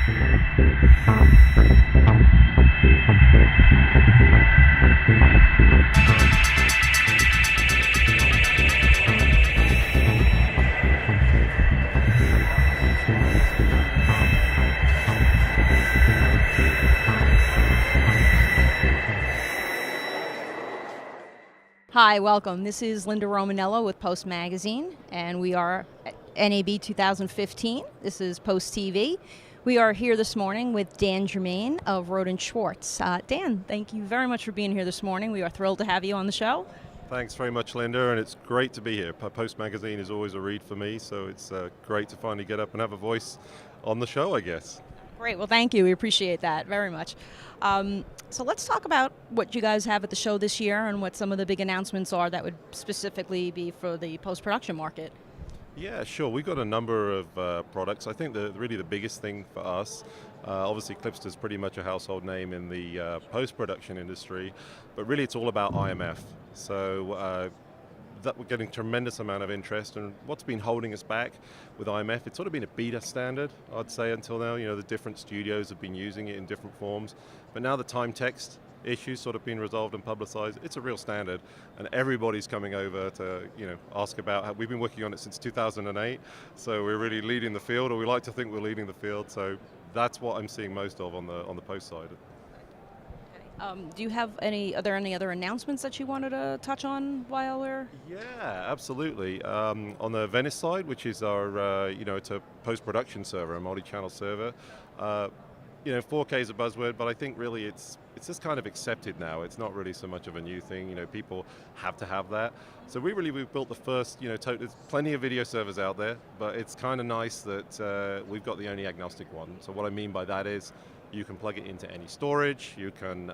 Hi, welcome. This is Linda Romanello with Post Magazine, and we are at NAB 2015. This is PostTV. We are here this morning with Dan Germain of Rohde and Schwarz. Dan, thank you very much for being here this morning. We are thrilled to have you on the show. Thanks very much, Linda, and it's great to be here. Post Magazine is always a read for me, so it's great to finally get up and have a voice on the show, I guess. Great. Well, thank you. We appreciate that very much. So let's talk about what you guys have at the show this year and what some of the big announcements are that would specifically be for the post-production market. Yeah, sure. We've got a number of products. I think really the biggest thing for us, obviously Clipster is pretty much a household name in the post-production industry, but really it's all about IMF. So that we're getting tremendous amount of interest, and what's been holding us back with IMF, it's sort of been a beta standard, I'd say, until now. You know, the different studios have been using it in different forms, but now the time text issues sort of been resolved and publicized. It's a real standard, and everybody's coming over to, you know, ask about how we've been working on it since 2008, so we're really leading the field, or we like to think we're leading the field, so that's what I'm seeing most of on the post side. Do you have are there any other announcements that you wanted to touch on while we're... Yeah, absolutely. On the Venice side, which is our, it's a post-production server, a multi-channel server. 4K is a buzzword, but I think really it's just kind of accepted now. It's not really so much of a new thing. You know, people have to have that. So we've built the first, there's plenty of video servers out there, but it's kind of nice that we've got the only agnostic one. So what I mean by that is, you can plug it into any storage, you can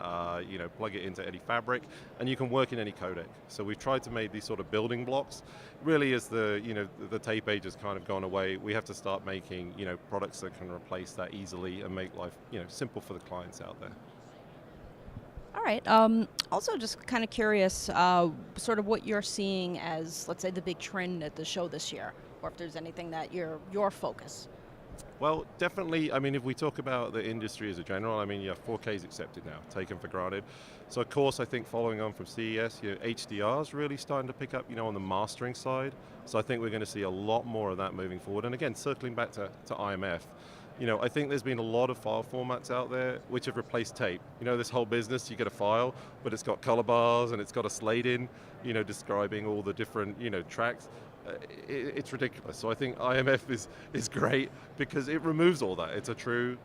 plug it into any fabric, and you can work in any codec. So we've tried to make these sort of building blocks. Really, as the tape age has kind of gone away, we have to start making products that can replace that easily and make life simple for the clients out there. All right. Also, just kind of curious, sort of what you're seeing as, let's say, the big trend at the show this year, or if there's anything that your focus. Well, definitely, I mean, if we talk about the industry as a general, I mean, 4K is accepted now, taken for granted. So, of course, I think following on from CES, HDR is really starting to pick up, on the mastering side. So I think we're going to see a lot more of that moving forward. And again, circling back to IMF, I think there's been a lot of file formats out there which have replaced tape. This whole business, you get a file, but it's got color bars and it's got a slate in, describing all the different, tracks. It's ridiculous. So I think IMF is great because it removes all that. It's a true,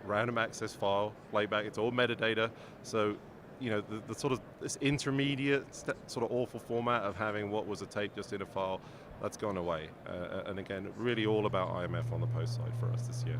random access file, playback. It's all metadata. So, the sort of this intermediate, sort of awful format of having what was a tape just in a file, that's gone away. And again, really all about IMF on the post side for us this year.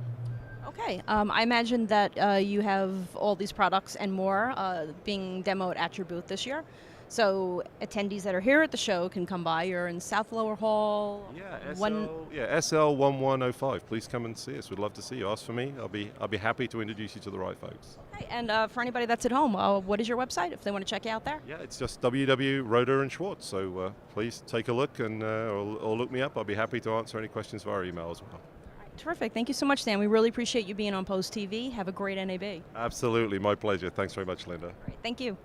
Okay. I imagine that you have all these products and more being demoed at your booth this year. So attendees that are here at the show can come by. You're in South Lower Hall. Yeah, SL 1105. Please come and see us. We'd love to see you. Ask for me. I'll be happy to introduce you to the right folks. Okay, and for anybody that's at home, what is your website if they want to check you out there? Yeah, it's just www.Rohde and Schwarz. So please take a look and or look me up. I'll be happy to answer any questions via email as well. All right, terrific. Thank you so much, Dan. We really appreciate you being on Post TV. Have a great NAB. Absolutely, my pleasure. Thanks very much, Linda. All right, thank you.